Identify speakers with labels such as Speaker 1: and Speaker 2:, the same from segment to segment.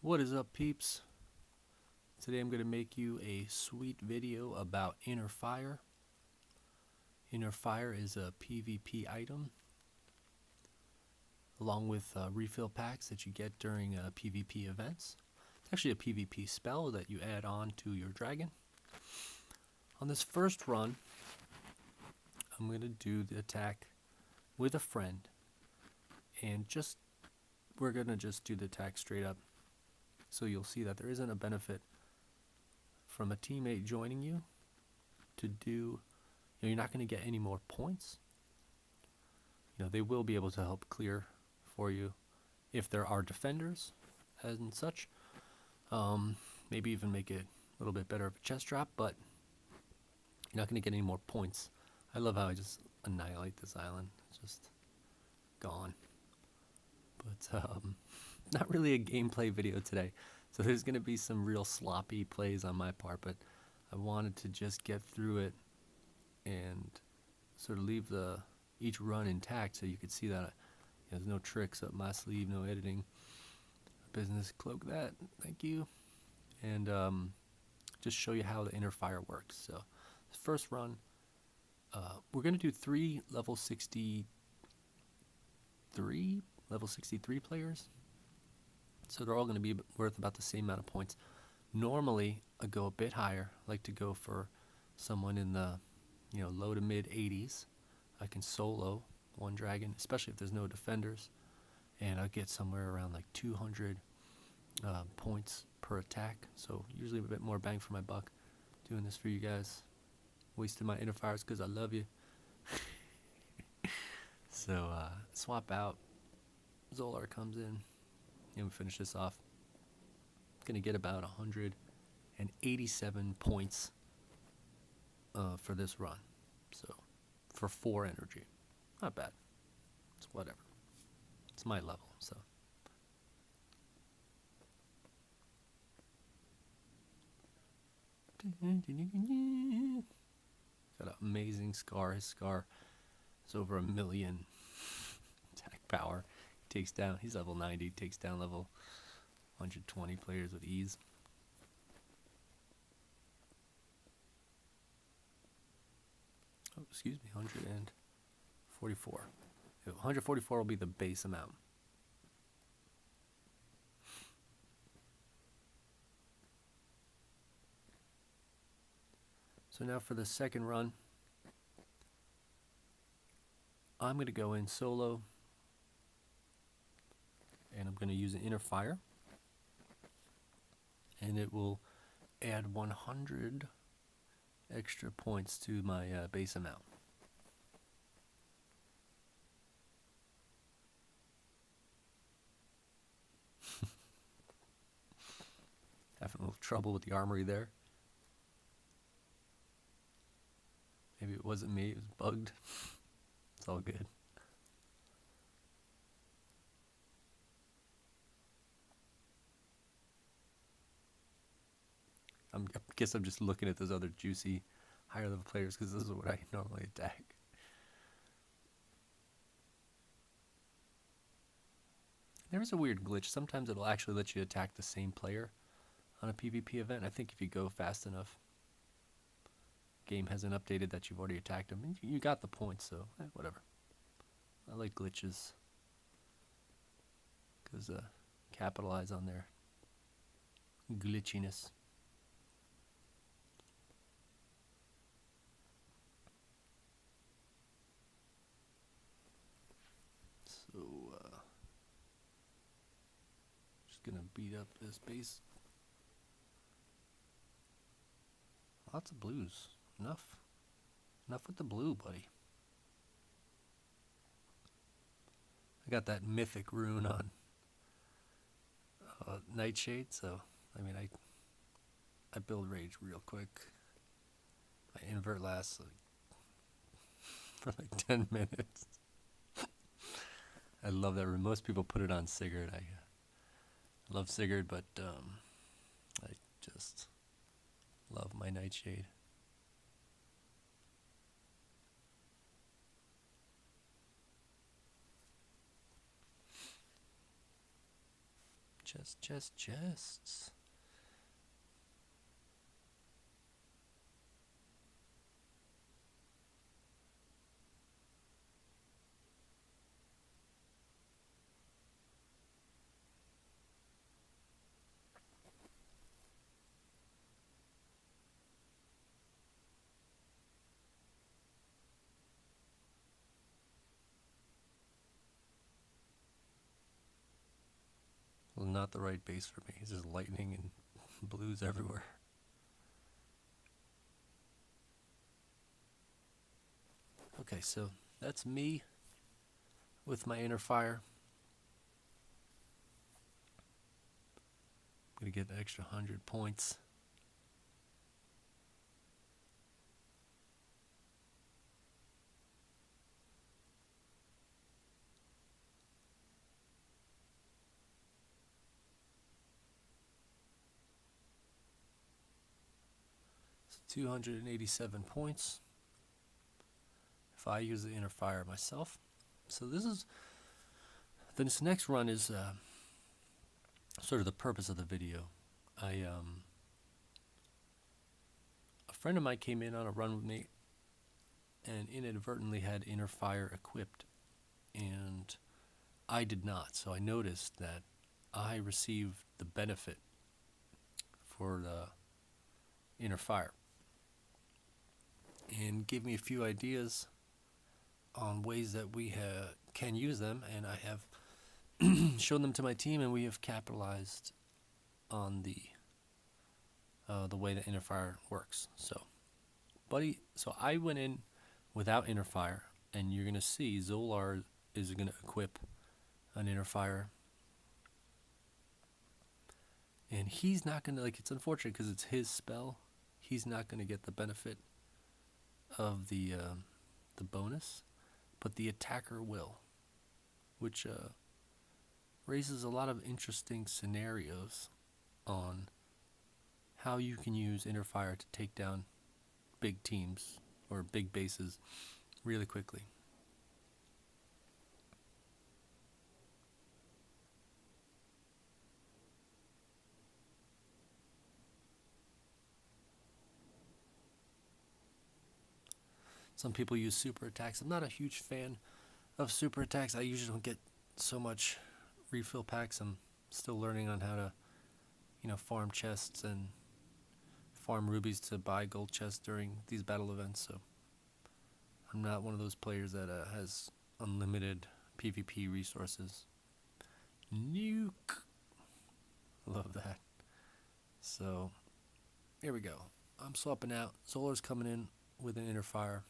Speaker 1: What is up, peeps? Today I'm going to make you a sweet video about Inner Fire. Inner Fire is a PvP item along with refill packs that you get during PvP events. It's actually a PvP spell that you add on to your dragon. On this first run, I'm going to do the attack with a friend, and we're going to just do the attack straight up. So you'll see that there isn't a benefit from a teammate joining you to do, you're not going to get any more points. They will be able to help clear for you if there are defenders and such. Maybe even make it a little bit better of a chest drop, but you're not going to get any more points. I love how I just annihilate this island. It's just gone. But not really a gameplay video today. So there's going to be some real sloppy plays on my part, but I wanted to just get through it and sort of leave each run intact so you could see that there's no tricks up my sleeve, no editing. Business cloak that, thank you. And just show you how the Inner Fire works. So the first run, we're going to do 3 level 63 players. So they're all going to be worth about the same amount of points. Normally, I go a bit higher. I like to go for someone in the low to mid 80s. I can solo one dragon, especially if there's no defenders, and I get somewhere around like 200 points per attack. So usually a bit more bang for my buck doing this for you guys. Wasting my Inner Fires because I love you. So swap out. Zolar comes in. And we finish this off. Gonna get about 187 points for this run. So for 4 energy. Not bad. It's whatever. It's my level, so. Got an amazing Scar. His Scar is over 1 million attack power. He takes down, he's level 90, takes down level 120 players with ease. Oh, excuse me, 144. 144 will be the base amount. So now for the second run, I'm going to go in solo, and I'm going to use an Inner Fire, and it will add 100 extra points to my base amount. Having a little trouble with the armory there. Maybe it wasn't me, it was bugged. It's all good. I guess I'm just looking at those other juicy higher level players because this is what I normally attack. There is a weird glitch. Sometimes it'll actually let you attack the same player on a PvP event. I think if you go fast enough. Game hasn't updated that you've already attacked them. You got the points, so whatever. I like glitches because capitalize on their glitchiness. So just gonna beat up this base. Lots of blues. Enough with the blue, buddy. I got that mythic rune on Nightshade, so I mean I build rage real quick. My invert lasts for like 10 minutes. I love that rune. Most people put it on Sigurd. I love Sigurd, but I just love my Nightshade. Chests. Well, not the right base for me. It's just lightning and blues everywhere. Okay, so that's me with my inner fire. I'm going to get an extra 100 points. So 287 points if I use the inner fire myself. So this next run is sort of the purpose of the video. A friend of mine came in on a run with me and inadvertently had inner fire equipped, and I did not. So I noticed that I received the benefit for the inner fire, and gave me a few ideas on ways that we can use them, and I have shown them to my team, and we have capitalized on the way that inner fire works. So I went in without inner fire, and you're gonna see Zolar is gonna equip an inner fire, and he's not gonna, like, it's unfortunate because it's his spell. He's not gonna get the benefit of the bonus, but the attacker will, which raises a lot of interesting scenarios on how you can use inner fire to take down big teams or big bases really quickly. Some people use super attacks. I'm not a huge fan of super attacks. I usually don't get so much refill packs. I'm still learning on how to, farm chests and farm rubies to buy gold chests during these battle events. So I'm not one of those players that has unlimited PvP resources. Nuke. Love that. So here we go. I'm swapping out. Zolar's coming in with an inner fire.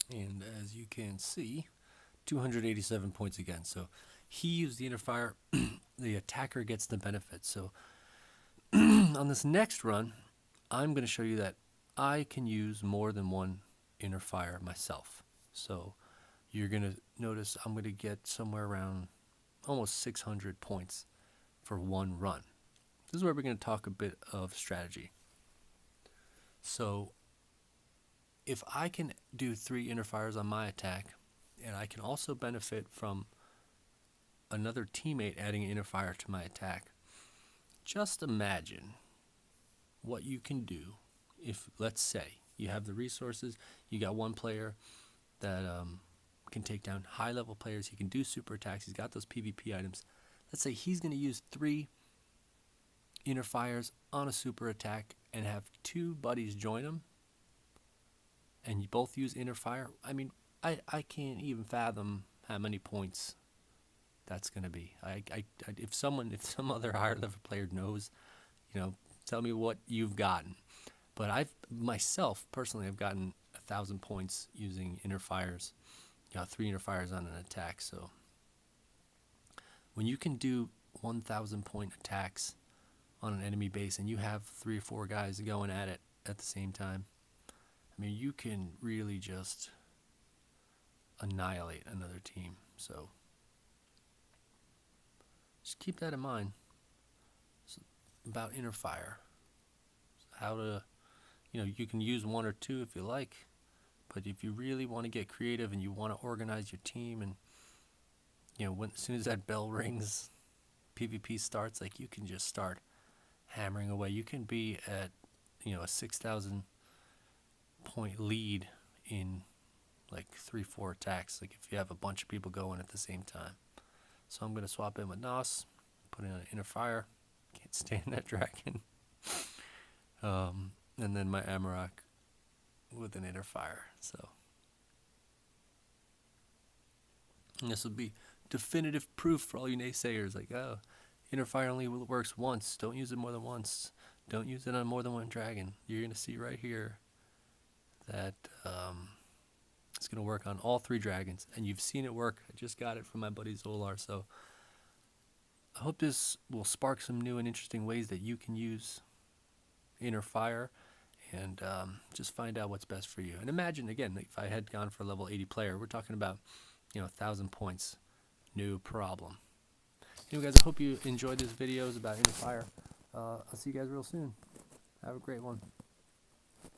Speaker 1: And as you can see, 287 points again. So he used the inner fire. The attacker gets the benefit. So on this next run, I'm going to show you that I can use more than one inner fire myself. So you're going to notice I'm going to get somewhere around almost 600 points for one run. This is where we're going to talk a bit of strategy. So if I can do 3 inner fires on my attack, and I can also benefit from another teammate adding an inner fire to my attack, just imagine what you can do if, let's say, you have the resources, you got one player that can take down high-level players, he can do super attacks, he's got those PvP items. Let's say he's going to use 3 inner fires on a super attack and have 2 buddies join him, and you both use inner fire. I mean, I can't even fathom how many points that's going to be. If some other higher level player knows, tell me what you've gotten. But I've gotten 1,000 points using inner fires. 3 inner fires on an attack. So when you can do 1,000 point attacks on an enemy base and you have 3 or 4 guys going at it at the same time, I mean, you can really just annihilate another team. So just keep that in mind. It's about inner fire. How to, you can use 1 or 2 if you like, but if you really want to get creative and you want to organize your team, and as soon as that bell rings, PvP starts, like, you can just start hammering away. You can be at a 6,000 point lead in like 3-4 attacks, like if you have a bunch of people going at the same time. So I'm going to swap in with Nos, put in an inner fire. Can't stand that dragon. And then my Amarok with an inner fire. So and this will be definitive proof for all you naysayers, like, oh, inner fire only works once. Don't use it more than once. Don't use it on more than one dragon. You're going to see right here that it's going to work on all 3 dragons, and you've seen it work. I just got it from my buddy Zolar, so I hope this will spark some new and interesting ways that you can use inner fire, and just find out what's best for you. And imagine, again, if I had gone for a level 80 player, we're talking about 1,000 points, no problem. Anyway, guys, I hope you enjoyed this video. It's about inner fire. I'll see you guys real soon. Have a great one.